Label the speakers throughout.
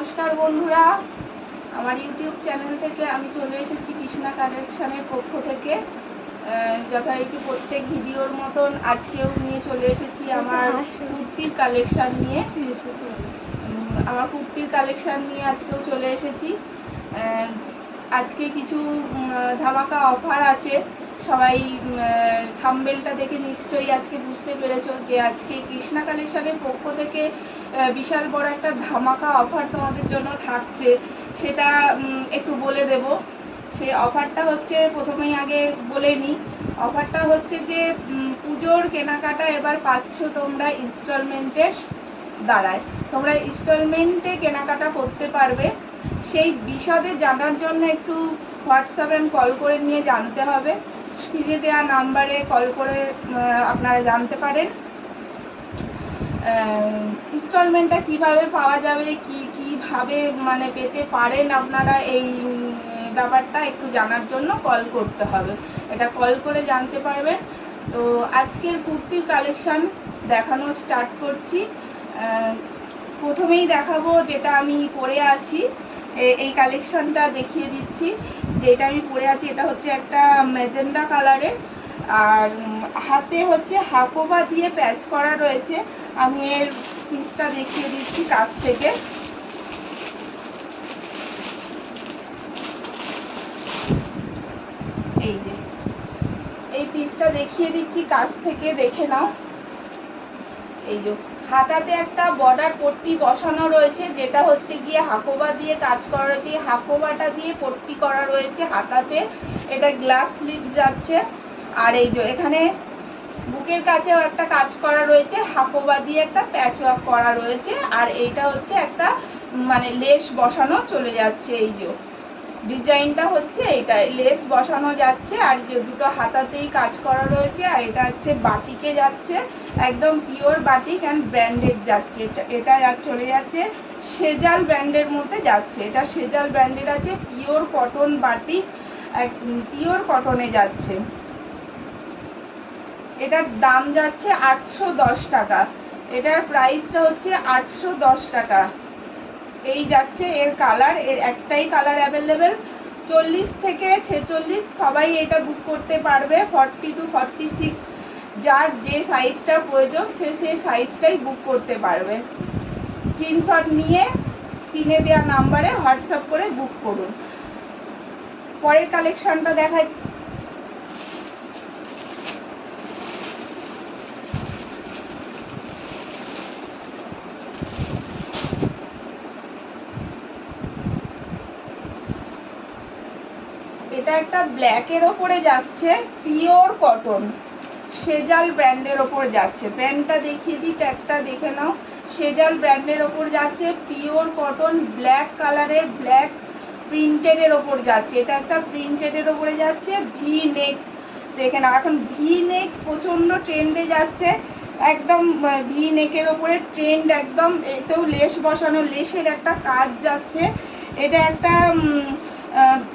Speaker 1: নমস্কার বন্ধুরা, আমার ইউটিউব চ্যানেল থেকে আমি চলে এসেছি কৃষ্ণা কালেকশনের পক্ষ থেকে। যথারীতি প্রত্যেক ভিডিওর মতন আজকেও নিয়ে চলে এসেছি আমার কুর্তির কালেকশন নিয়ে। আজকেও চলে এসেছি। আজকে কিছু ধামাকা অফার আছে। সবাই থাম্বনেলটা দেখে নিশ্চয়ই আজকে বুঝতে পেরেছো যে আজকে কৃষ্ণা কালেকশনের পক্ষ থেকে বিশাল বড় একটা ধামাকা অফার তোমাদের জন্য থাকছে, সেটা একটু বলে দেব। সেই অফারটা হচ্ছে, প্রথমেই আগে বলে নিই, অফারটা হচ্ছে যে পুজোর কেনাকাটা এবার পাচ্ছ তোমরা ইনস্টলমেন্টের দ্বারায়। তোমরা ইনস্টলমেন্টে কেনাকাটা করতে পারবে। সেই বিশদে জানার জন্য একটু হোয়াটসঅ্যাপে কল করে নিয়ে জানতে হবে। স্ক্রিনে দেওয়া নাম্বারে কল করে আপনারা জানতে পারেন ইনস্টলমেন্টটা কিভাবে পাওয়া যাবে, কিভাবে মানে পেতে পারেন আপনারা। এই ব্যাপারটা একটু জানার জন্য কল করতে হবে, এটা কল করে জানতে পারবেন। তো আজকের কুর্তির কালেকশন দেখানো স্টার্ট করছি। প্রথমেই দেখাবো যেটা আমি পরে আছি, এই কালেকশনটা দেখিয়ে দিচ্ছি। যেটা আমি পরে আছি এটা হচ্ছে একটা ম্যাজেন্ডা কালারের, আর হাতে হচ্ছে হাকোবা দিয়ে প্যাচ করা রয়েছে। আমি এর পিসটা দেখিয়ে দিচ্ছি কাছ থেকে। এই যে এই পিসটা দেখিয়ে দিচ্ছি কাছ থেকে, দেখে নাও। এই যে হাতাতে একটা বর্ডার পট্টি বসানো রয়েছে, যেটা হচ্ছে গিয়ে হাকোবা দিয়ে কাজ করা রয়েছে। হাকোবাটা দিয়ে পট্টি করা রয়েছে হাতাতে। এটা গ্লাস স্লিভ যাচ্ছে। আর এই যে এখানে বুকের কাছেও একটা কাজ করা রয়েছে, হাকোবা দিয়ে একটা প্যাচ ওয়ার্ক করা রয়েছে। আর এইটা হচ্ছে একটা মানে লেস বসানো চলে যাচ্ছে। এই যে ডিজাইনটা হচ্ছে এইটা, লেস বসানো যাচ্ছে। আর যে দুটো হাতাতেই কাজ করা রয়েছে। আর এটা হচ্ছে বাটিকে যাচ্ছে, একদম পিওর বাটিক অ্যান্ড ব্র্যান্ডেড যাচ্ছে। এটা চলে যাচ্ছে সেজাল ব্র্যান্ডের মধ্যে যাচ্ছে। এটা সেজাল ব্র্যান্ডেড আছে, পিওর কটন বাটিক, পিওর কটনে যাচ্ছে। এটার দাম যাচ্ছে 810 টাকা। এটার প্রাইসটা হচ্ছে 810 টাকা। এই যাচ্ছে এর কালার, এর একটাই কালার অ্যাভেলেবেল। 40 থেকে 46 সবাই এটা বুক করতে পারবে। 40 to 46 যার যে সাইজটা প্রয়োজন সে সেই সাইজটাই বুক করতে পারবে। স্ক্রিনশট নিয়ে স্ক্রিনে দেওয়া নাম্বারে হোয়াটসঅ্যাপ করে বুক করুন। পরের কালেকশনটা দেখাই। এটা একটা ব্ল্যাকের ওপরে যাচ্ছে, পিওর কটন, সেজাল ব্র্যান্ডের ওপর যাচ্ছে। প্যান্টটা দেখিয়ে দিই, ট্যাগটা দেখে নাও। সেজাল ব্র্যান্ডের ওপর যাচ্ছে, পিওর কটন, ব্ল্যাক কালারের, ব্ল্যাক প্রিন্টেডের ওপর যাচ্ছে। এটা একটা প্রিন্টেডের ওপরে যাচ্ছে, ভি নেক দেখে নাও। এখন ভি নেক প্রচণ্ড ট্রেন্ডে যাচ্ছে, একদম ভি নেকের ওপরে ট্রেন্ড একদম। এতেও লেস বসানো, লেসের একটা কাজ যাচ্ছে। এটা একটা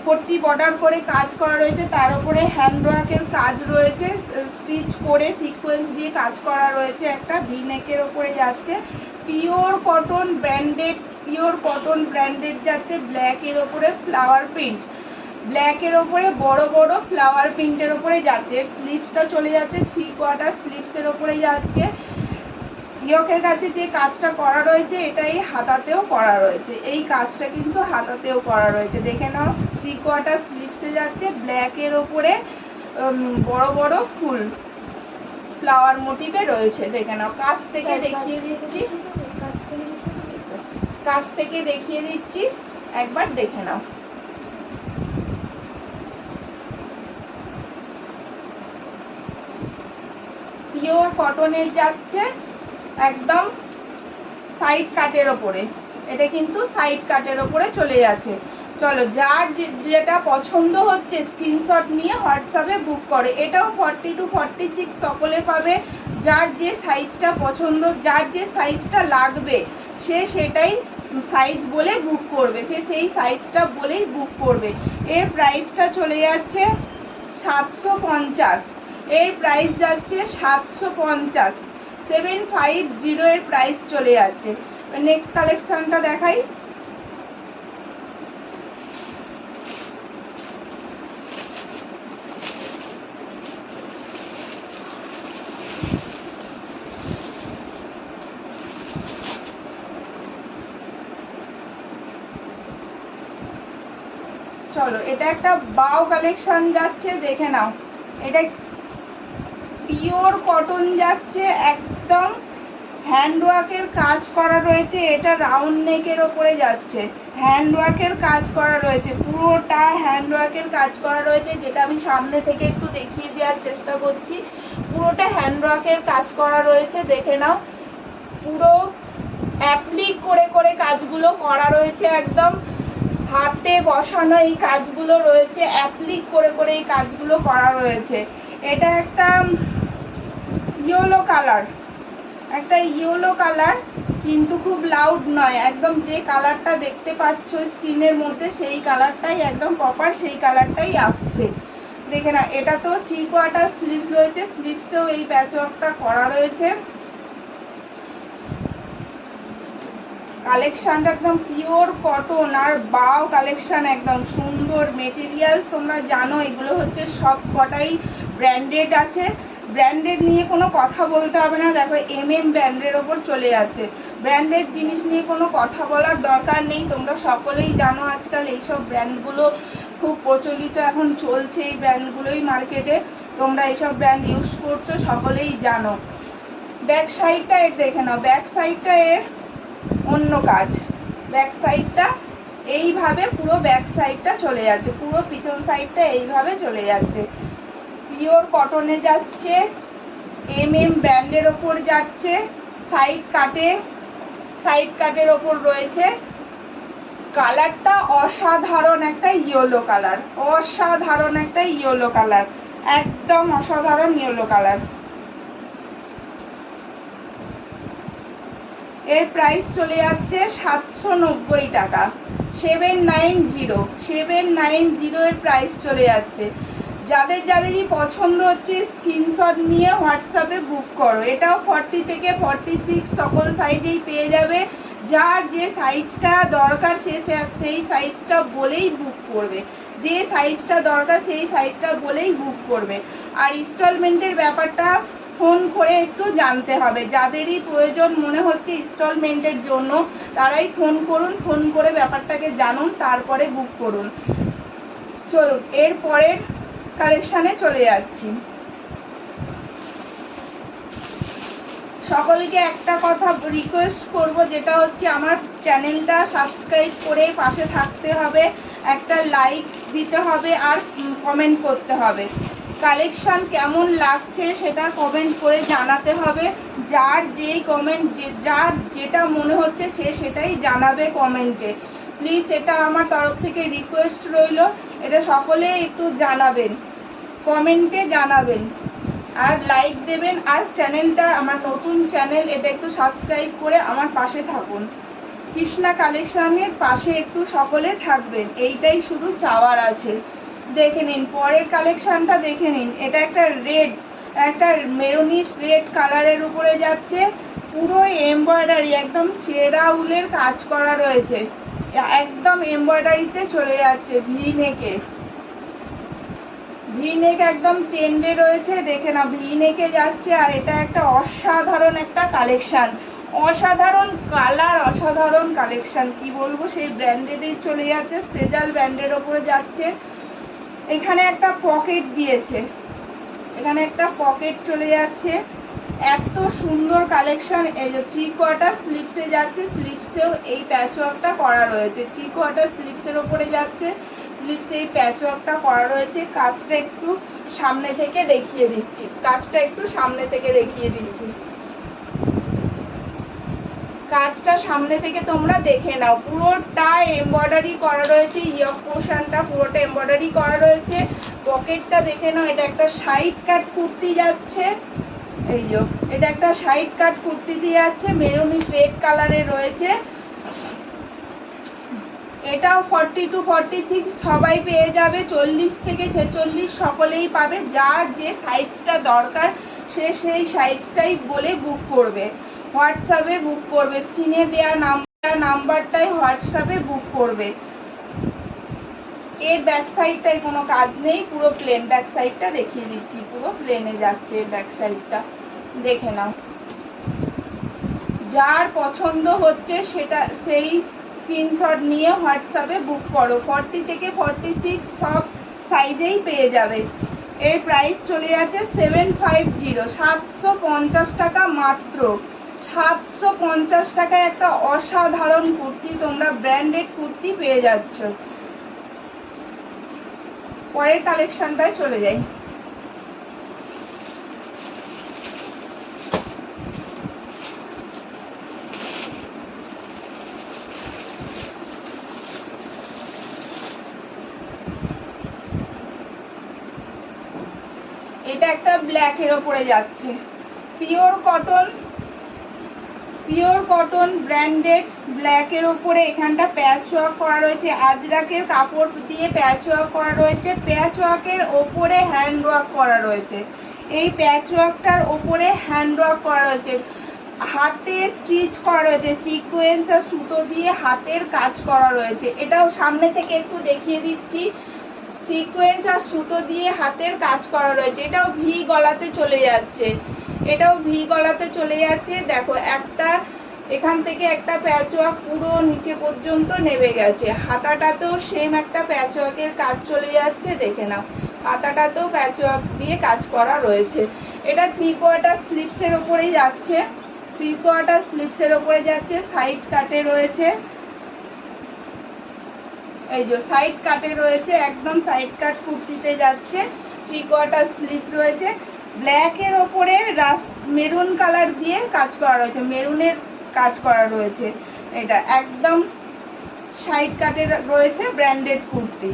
Speaker 1: পট্টি বর্ডার করে কাজ করা রয়েছে, তার উপরে হ্যান্ডওয়ার্কের কাজ রয়েছে, স্টিচ করে সিকোয়েন্স দিয়ে কাজ করা রয়েছে। একটা ভি নেকের ওপরে যাচ্ছে, pure cotton branded, pure cotton branded যাচ্ছে। ব্ল্যাকের ওপরে ফ্লাওয়ার প্রিন্ট, ব্ল্যাকের ওপরে বড় বড় ফ্লাওয়ার প্রিন্টের ওপরে যাচ্ছে। স্লিভসটা চলে যাচ্ছে 3/4 স্লিভসের ওপরে যাচ্ছে। ইয়কের কাছে যে কাজটা করা রয়েছে এটাই হাতাতেও করা রয়েছে। এই কাজটা কিন্তু হাতাতেও করা রয়েছে, দেখে নাও। 3/4 স্লিভসে যাচ্ছে, ব্ল্যাকের ওপরে বড় বড় ফুল ফ্লাওয়ার মোটিভে রয়েছে, দেখে নাও। কাছ থেকে দেখিয়ে দিচ্ছি, কাছ থেকে দেখিয়ে দিচ্ছি, একবার দেখে নাও। পিওর কটনের যাচ্ছে, একদম সাইড কাটের ওপরে। এটা কিন্তু সাইড কাটের ওপরে চলে যাচ্ছে। চলো, যার যেটা পছন্দ হচ্ছে স্ক্রিনশট নিয়ে হোয়াটসঅ্যাপে বুক করে। এটাও 40 to 46 সকলে পাবে। যার যে সাইজটা পছন্দ, যার যে সাইজটা লাগবে সে সেটাই সাইজ বলে বুক করবে, সে সেই সাইজটা বলেই বুক করবে। এর প্রাইসটা চলে যাচ্ছে 750। এর প্রাইস যাচ্ছে 750, 750 এর প্রাইস চলে যাচ্ছে। নেক্সট কালেকশনটা দেখাই। চলো, এটা একটা বাও কালেকশন যাচ্ছে, দেখে নাও। এটা পিওর কটন যাচ্ছে, একদম হ্যান্ডওয়ার্কের কাজ করা রয়েছে। এটা রাউন্ড নেকের ওপরে যাচ্ছে, হ্যান্ডওয়ার্কের কাজ করা রয়েছে, পুরোটা হ্যান্ডওয়ার্কের কাজ করা রয়েছে, যেটা আমি সামনে থেকে একটু দেখিয়ে দেওয়ার চেষ্টা করছি। পুরোটা হ্যান্ডওয়ার্কের কাজ করা রয়েছে, দেখে নাও। পুরো অ্যাপ্লিক করে করে কাজগুলো করা রয়েছে, একদম হাতে বসানো এই কাজগুলো রয়েছে, অ্যাপ্লিক করে করে এই কাজগুলো করা রয়েছে। এটা একটা ইয়েলো কালার, একটা ইয়েলো কালার, কিন্তু খুব লাউড নয়, একদম যে কালারটা দেখতে পাচ্ছ স্ক্রিনের মধ্যে সেই কালারটাই একদম প্রপার, সেই কালারটাই আসছে, দেখে না। এটা তো 3/4 স্লিভস রয়েছে, স্লিভসেও এই প্যাচওয়ার্কটা করা রয়েছে। কালেকশনটা একদম পিওর কটন আর বাও কালেকশন, একদম সুন্দর মেটেরিয়াল। তোমরা জানো এগুলো হচ্ছে সব কটাই ব্র্যান্ডেড আছে, ব্র্যান্ডেড নিয়ে কোনো কথা বলতে হবে না। দেখো ব্র্যান্ডের ওপর চলে যাচ্ছে, ব্র্যান্ডেড জিনিস নিয়ে কোনো কথা বলার দরকার নেই। তোমরা সকলেই জানো আজকাল এইসব ব্র্যান্ডগুলো খুব প্রচলিত, এখন চলছে এই ব্র্যান্ডগুলোই মার্কেটে। তোমরা এইসব ব্র্যান্ড ইউজ করছো, সকলেই জানো। ব্যাক সাইডটা এর দেখে নাও, ব্যাক সাইডটা এর অন্য কাজ। ব্যাক সাইডটা এইভাবে, পুরো ব্যাক সাইডটা চলে যাচ্ছে, পুরো পিছন সাইডটা এইভাবে চলে যাচ্ছে। পিওর কটনে যাচ্ছে, ব্র্যান্ডের ওপর যাচ্ছে, সাইড কাটের ওপর রয়েছে। কালারটা অসাধারণ একটা ইয়েলো কালার, অসাধারণ একটা ইয়েলো কালার, একদম অসাধারণ ইয়েলো কালার। এর প্রাইস চলে যাচ্ছে 790 টাকা, 790 এর প্রাইস চলে যাচ্ছে। যাদেরই পছন্দ হচ্ছে স্ক্রিনশট নিয়ে হোয়াটসঅ্যাপে বুক করো। এটাও 40 থেকে 46 সকল সাইজেই পেয়ে যাবে। যার যে সাইজটা দরকার সেই সাইজটা বলেই বুক করবে, যে সাইজটা দরকার সেই সাইজটা বলেই বুক করবে। আর ইনস্টলমেন্টের ব্যাপারটা ফোন করে একটু জানতে হবে, যাদেরই প্রয়োজন মনে হচ্ছে ইনস্টলমেন্টের জন্য তারাই ফোন করুন, ফোন করে ব্যাপারটাকে জানুন, তারপরে বুক করুন। চলুন এর পরের কালেকশানে চলে যাচ্ছি। সকলকে একটা কথা রিকোয়েস্ট করব, যেটা হচ্ছে আমার চ্যানেলটা সাবস্ক্রাইব করে পাশে থাকতে হবে, একটা লাইক দিতে হবে আর কমেন্ট করতে হবে। কালেকশান কেমন লাগছে সেটা কমেন্ট করে জানাতে হবে। যার যেই কমেন্ট, যার যেটা মনে হচ্ছে সে সেটাই জানাবে কমেন্টে। প্লিজ এটা আমার তরফ থেকে রিকোয়েস্ট রইল, এটা সকলে একটু জানাবেন, কমেন্টে জানাবেন আর লাইক দেবেন। আর চ্যানেলটা আমার নতুন চ্যানেল, এটা একটু সাবস্ক্রাইব করে আমার পাশে থাকুন। কৃষ্ণা কালেকশনের পাশে একটু সকলে থাকবেন, এইটাই শুধু চাওয়ার আছে। দেখে নিন পরের কালেকশনটা, দেখে নিন। এটা একটা মেরুনিশ রেড কালারের উপরে যাচ্ছে, পুরো এমব্রয়ডারি, একদম ছেঁড়া উলের কাজ করা রয়েছে, একদম এমব্রয়ডারিতে চলে যাচ্ছে। ভি নেক একদম ট্রেন্ডে রয়েছে, দেখে না, ভি নেকে যাচ্ছে। আর এটা একটা অসাধারণ একটা কালেকশন, অসাধারণ কালার, অসাধারণ কালেকশন, কি বলবো, সেই ব্র্যান্ডেডেই চলে যাচ্ছে, সেজাল ব্র্যান্ডের ওপরে যাচ্ছে। এখানে একটা পকেট দিয়েছে, এখানে একটা পকেট চলে যাচ্ছে, এত সুন্দর কালেকশন। এই যে 3/4 স্লিভসে যাচ্ছে, স্লিভসেও এই প্যাচওয়ার্কটা করা রয়েছে, 3/4 স্লিভসের ওপরে যাচ্ছে, স্লিভসে এই প্যাচওয়ার্কটা করা রয়েছে। কাজটা একটু সামনে থেকে দেখিয়ে দিচ্ছি, কাজটা সামনে থেকে তোমরা দেখে নাও। পুরোটা এমব্রয়ডারি করা রয়েছে, ইয়ক পোর্শনটা পুরোটা এমব্রয়ডারি করা রয়েছে। পকেটটা দেখে নাও, এটা একটা সাইড কাট কুর্তি যাচ্ছে, এই যে এটা একটা সাইড কাট কুর্তি দিয়ে যাচ্ছে, মেরুনি রেড কালারে রয়েছে। এটাও 40 to 46 সবাই পেয়ে যাবে, 40 থেকে 46 সকলেই পাবে। যার যে সাইজটা দরকার সে সেই সাইজটাই বলে বুক করবে, হোয়াটসঅ্যাপে বুক করবে, স্ক্রিনে দেওয়া নাম্বারটাই হোয়াটসঅ্যাপে বুক করবে। এর ব্যাক সাইডটাই কোনো কাজ নেই, পুরো প্লেন। ব্যাক সাইডটা দেখিয়ে দিচ্ছি, পুরো প্লেনে যাচ্ছে ব্যাক সাইডটা, দেখে নাও। যার পছন্দ হচ্ছে সেটা সেই স্ক্রিনশট নিয়ে হোয়াটসঅ্যাপে বুক করো। 40 থেকে 46 সব সাইজেই পেয়ে যাবে। এর প্রাইস চলে যাচ্ছে 750, 750 টাকা মাত্র। 750 টাকায় একটা অসাধারণ কুর্তি, তোমরা ব্র্যান্ডেড কুর্তি পেয়ে যাচ্ছ। পরের কালেকশনটায় চলে যাই। এটা একটা ব্ল্যাকের ওপরে যাচ্ছে, পিওর কটন ব্র্যান্ডেড ব্ল্যাকের ওপরে। এখানটা প্যাচ ওয়ার্ক করা রয়েছে, আজরাকের কাপড় দিয়ে প্যাচ ওয়ার্ক করা রয়েছে। প্যাচ ওয়ার্কের ওপরে হ্যান্ড ওয়ার্ক করা রয়েছে। এই প্যাচ ওয়ার্কটার ওপরে হ্যান্ড ওয়ার্ক করা রয়েছে, হাতে স্টিচ করা রয়েছে, সিকোয়েন্স আর সুতো দিয়ে হাতের কাজ করা রয়েছে। এটাও সামনে থেকে একটু দেখিয়ে দিচ্ছি, সিকোয়েন্স আর সুতো দিয়ে হাতের কাজ করা রয়েছে। এটাও ভি গলাতে চলে যাচ্ছে, দেখো একটা এখান থেকে একটা প্যাচ ওয়ার্ক পুরো নিচে পর্যন্ত নেমে গেছে। হাতাটাতেও সেম একটা প্যাচ ওয়ার্কের কাজ চলে যাচ্ছে, দেখে নাও হাতাটাতেও প্যাচ ওয়ার্ক দিয়ে কাজ করা রয়েছে। এটা 3/4 স্লিভসের ওপরেই যাচ্ছে, 3/4 স্লিভসের ওপরে যাচ্ছে। সাইড কাটে রয়েছে, এই যে সাইড কাটে রয়েছে, একদম সাইড কাট কুর্তিতে যাচ্ছে। 3/4 স্লিভ রয়েছে, ব্ল্যাকের ওপরে মেরুন কালার দিয়ে কাজ করা রয়েছে, মেরুনের কাজ করা রয়েছে। এটা একদম সাইড কাটে রয়েছে, ব্র্যান্ডেড কুর্তি,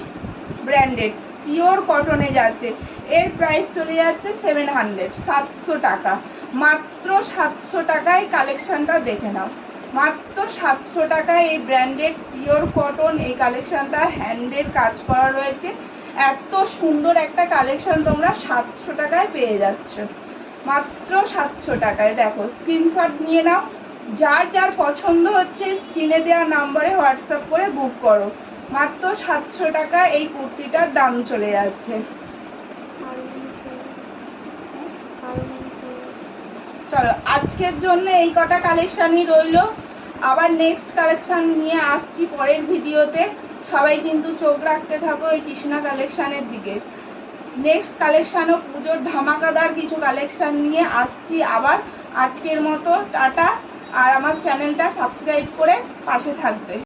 Speaker 1: ব্র্যান্ডেড পিওর কটনে যাচ্ছে। এর প্রাইস চলে যাচ্ছে 700 টাকা মাত্র। 700 টাকায় কালেকশনটা দেখে নাও, মাত্র 700 টাকায় এই ব্র্যান্ডেড পিওর কটন। এই কালেকশনটা হ্যান্ডের কাজ করা রয়েছে, এত সুন্দর একটা কালেকশন তোমরা 700 টাকায় পেয়ে যাচ্ছ, মাত্র 700 টাকায়। দেখো স্ক্রিনশট নিয়ে নাও, যার যার পছন্দ হচ্ছে স্ক্রিনে দেওয়া নাম্বারে হোয়াটসঅ্যাপ করে বুক করো। মাত্র 700 টাকা এই কুর্তিটার দাম চলে যাচ্ছে। চলো আজকের জন্য এই কটা কালেকশনই রইল, আবার নেক্সট কালেকশন নিয়ে আসছি পরের ভিডিওতে। সবাই কিন্তু চোখ রাখতে থাকো এই কৃষ্ণা কালেকশনের দিকে। নেক্সট কালেকশনও পুজোর ধামাকাদার কিছু কালেকশন নিয়ে আসছি আবার। আজকের মতো টাটা, আর আমার চ্যানেলটা সাবস্ক্রাইব করে পাশে থাকবে।